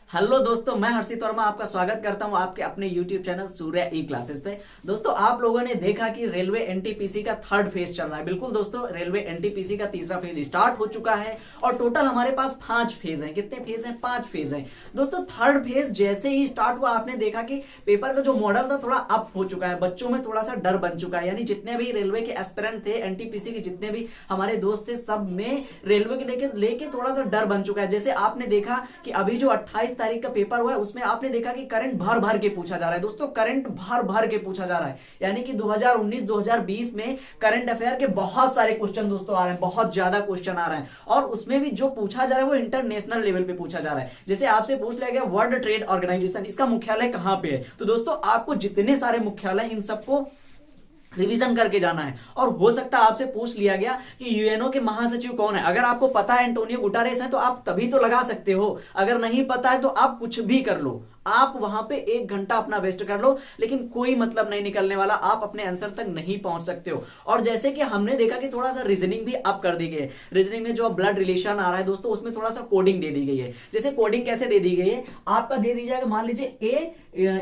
Hello दोस्तों, मैं हर्षित वर्मा आपका स्वागत करता हूं आपके अपने यूट्यूब चैनल सूर्य ई क्लासेस पे। दोस्तों, आप लोगों ने देखा कि रेलवे एनटीपीसी का थर्ड फेज चल रहा है। बिल्कुल दोस्तों, रेलवे एनटीपीसी का तीसरा फेज स्टार्ट हो चुका है और टोटल हमारे पास 5 फेज हैं। कितने फेज हैं? 5 फेज हैं। दोस्तों, थर्ड फेज जैसे ही स्टार्ट हुआ, आपने देखा कि पेपर का जो मॉडल था थोड़ा अप हो चुका है, बच्चों में थोड़ा सा डर बन चुका है। यानी जितने भी रेलवे के एस्पिरेंट थे, एनटीपीसी के जितने भी हमारे दोस्त थे, सब में रेलवे के लेके थोड़ा सा डर बन चुका है। जैसे आपने देखा कि अभी जो 28 तारीख का पेपर हुआ है, उसमें आपने देखा कि करंट भर भर के पूछा जा रहा है। दोस्तों, करंट भर भर के पूछा जा रहा है। यानी कि 2019-2020 में करंट अफेयर के बहुत सारे क्वेश्चन दोस्तों आ रहे हैं, बहुत ज्यादा क्वेश्चन आ रहे हैं। और उसमें भी जो पूछा जा रहा है वो इंटरनेशनल लेवल पे पूछा जा रहा है। जैसे आपसे पूछ लिया गया वर्ल्ड ट्रेड ऑर्गेनाइजेशन, इसका मुख्यालय कहां पे है, तो दोस्तों आपको जितने सारे मुख्यालय, इन सबको रिवीजन करके जाना है। और हो सकता है आपसे पूछ लिया गया कि यूएनओ के महासचिव कौन है। अगर आपको पता है एंटोनियो गुटारेस है तो आप तभी तो लगा सकते हो। अगर नहीं पता है तो आप कुछ भी कर लो, आप वहां पे 1 घंटा अपना वेस्ट कर लो, लेकिन कोई मतलब नहीं निकलने वाला, आप अपने आंसर तक नहीं पहुंच सकते हो। और जैसे कि हमने देखा कि थोड़ा सा रीजनिंग भी अप कर दी गई है। रीजनिंग में जो ब्लड रिलेशन आ रहा है दोस्तों, उसमें थोड़ा सा कोडिंग दे दी गई है। जैसे कोडिंग कैसे दे दी गई है, आपका दे दी जाएगा, मान लीजिए ए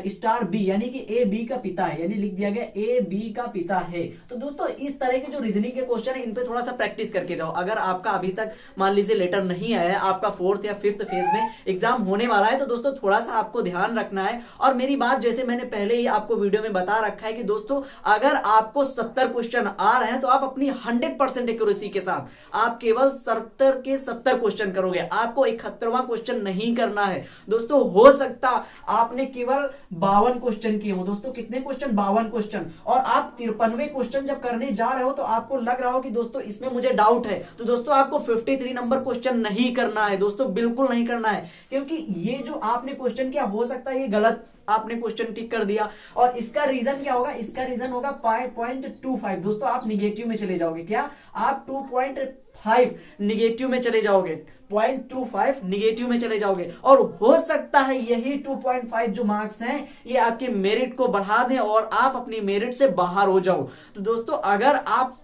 स्टार बी, यानी कि ए बी का पिता है, यानी लिख दिया गया ए बी का पिता है। तो दोस्तों, इस तरह के जो रीजनिंग के क्वेश्चन है, इन पे थोड़ा सा प्रैक्टिस करके जाओ। अगर आपका अभी तक मान लीजिए लेटर नहीं आया है, आपका 4th या 5th फेज में एग्जाम होने वाला है, तो दोस्तों थोड़ा सा आपको ध्यान रखना है। और मेरी बात, जैसे मैंने पहले ही आपको वीडियो में बता रखा है कि दोस्तों, अगर आपको 70 क्वेश्चन आ रहे हैं तो आप अपनी 100% एक्यूरेसी के साथ आप केवल 70 के 70 क्वेश्चन करोगे। आपको 71वां क्वेश्चन नहीं करना है दोस्तों। हो सकता आपने केवल 52 क्वेश्चन किए हो। दोस्तों, कितने क्वेश्चन? 52 क्वेश्चन। और आप 53वें क्वेश्चन जब करने जा रहे हो तो आपको लग रहा हो कि दोस्तों इसमें मुझे डाउट है, तो दोस्तों आपको 53 नंबर क्वेश्चन नहीं करना है दोस्तों, बिल्कुल नहीं करना है। क्योंकि ये जो आपने क्वेश्चन किया, हो सकता है ये गलत आपने क्वेश्चन टिक कर दिया। और इसका रीजन क्या होगा? इसका रीजन होगा 0.25। दोस्तों, आप निगेटिव में चले जाओगे। क्या? आप 2.5 निगेटिव में चले जाओगे, 0.25 निगेटिव में चले जाओगे। और हो सकता है यही 2.5 जो मार्क्स हैं, ये आपके मेरिट को बढ़ा दें और आप अपनी मेरिट से बाहर हो जाओ। तो दोस्तों, अगर आप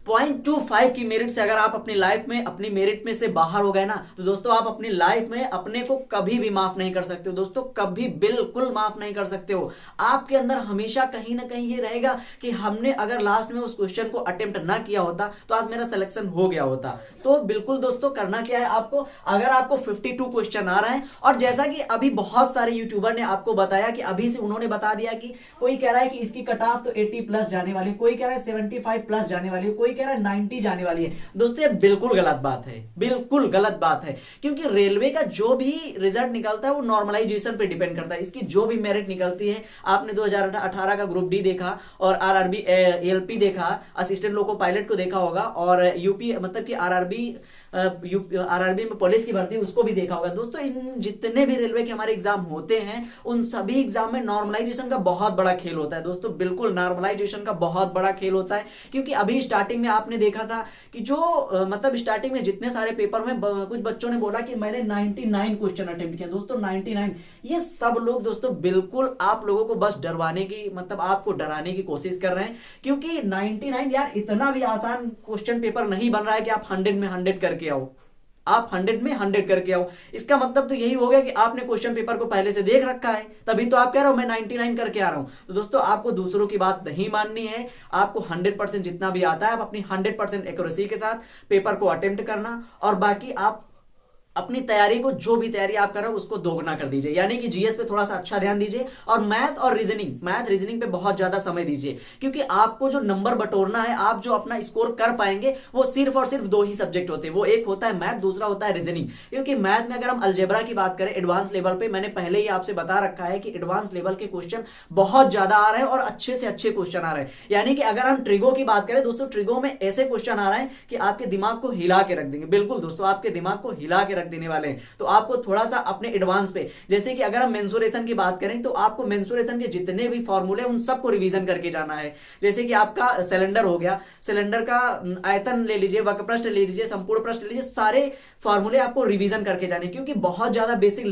0.25 की मेरिट से अगर आप अपनी लाइफ में अपनी मेरिट में से बाहर हो गए ना, तो दोस्तों आप अपनी लाइफ में अपने को कभी भी माफ नहीं कर सकते हो दोस्तों, कभी बिल्कुल माफ नहीं कर सकते हो। आपके अंदर हमेशा कहीं ना कहीं ये रहेगा कि हमने अगर लास्ट में उस क्वेश्चन को अटेम्प्ट ना किया होता तो आज मेरा सिलेक्शन हो गया होता। तो बिल्कुल दोस्तों, करना क्या है आपको, अगर आपको 52 क्वेश्चन आ रहे हैं, और जैसा कि अभी बहुत सारे यूट्यूबर ने आपको बताया कि अभी से उन्होंने बता दिया कि कोई कह रहा है कि इसकी कट ऑफ तो 80 प्लस जाने वाली, कोई कह रहा है 75 प्लस जाने वाली, कोई कह रहा है 90 जाने वाली है। दोस्तों, ये बिल्कुल गलत बात है, बिल्कुल गलत बात है। क्योंकि रेलवे का जो भी रिजल्ट निकलता है वो नॉर्मलाइजेशन पे डिपेंड करता है। इसकी जो भी मेरिट निकलती है, आपने 2018 का ग्रुप डी देखा और आरआरबी एएलपी देखा, असिस्टेंट लोको पायलट को देखा होगा, और यूपी मतलब कि आरआरबी में पुलिस की भर्ती उसको भी देखा होगा। दोस्तों, इन जितने भी रेलवे के हमारे एग्जाम होते हैं, उन सभी एग्जाम में नॉर्मलाइजेशन का बहुत बड़ा खेल होता है दोस्तों, बिल्कुल नॉर्मलाइजेशन का बहुत बड़ा खेल होता है। क्योंकि अभी स्टार्टिंग में आपने देखा था कि जो मतलब स्टार्टिंग में जितने सारे पेपर में कुछ बच्चों ने बोला कि मैंने 99 क्वेश्चन अटेम्प्ट किया। दोस्तों, 99, ये सब लोग दोस्तों बिल्कुल आप लोगों को बस डरवाने की, मतलब आपको डराने की कोशिश कर रहे हैं। क्योंकि 99 यार इतना भी आसान क्वेश्चन पेपर नहीं बन रहा है कि आप 100 में 100 करके आओ, आप 100 में 100 करके आओ। इसका मतलब तो यही हो गया कि आपने क्वेश्चन पेपर को पहले से देख रखा है, तभी तो आप कह रहे हो मैं 99 करके आ रहा हूं। तो दोस्तों, आपको दूसरों की बात नहीं माननी है, आपको 100% जितना भी आता है, आप अपनी 100% एक्यूरेसी के साथ पेपर को अटेम्प्ट करना, और बाकी आप अपनी तैयारी को, जो भी तैयारी आप कर रहे हो उसको दोगुना कर दीजिए। यानी कि जीएस पे थोड़ा सा अच्छा ध्यान दीजिए, और मैथ और रीजनिंग पे बहुत ज्यादा समय दीजिए। क्योंकि आपको जो नंबर बटोरना है, आप जो अपना स्कोर कर पाएंगे, वो सिर्फ और सिर्फ 2 ही सब्जेक्ट होते हैं। वो एक होता है मैथ, दूसरा होता है रीजनिंग। क्योंकि मैथ में अगर हम अलजेब्रा की बात करें एडवांस लेवल पे, मैंने पहले ही आपसे बता रखा है कि एडवांस लेवल के क्वेश्चन बहुत ज्यादा आ रहे हैं और अच्छे से अच्छे क्वेश्चन आ रहे हैं। यानी कि अगर हम ट्रिगो की बात करें दोस्तों, ट्रिगो में ऐसे क्वेश्चन आ रहे हैं कि आपके दिमाग को हिला के रख देंगे। बिल्कुल दोस्तों, आपके दिमाग को हिला के रख देने वाले हैं। तो आपको थोड़ा सा अपने एडवांस पे, जैसे कि अगर हम मेंसुरेशन की बात करें तो आपको मेंसुरेशन के जितने भी फॉर्मूले उन सबको रिवीजन करके जाना है। जैसे कि आपका सिलेंडर हो गया, सिलेंडर का आयतन ले लीजिए, वक्रपृष्ठ ले लीजिए, संपूर्ण पृष्ठ ले लीजिए, सारे फॉर्मूले आपको रिवीजन करके जाने, क्योंकि बहुत ज्यादा बेसिक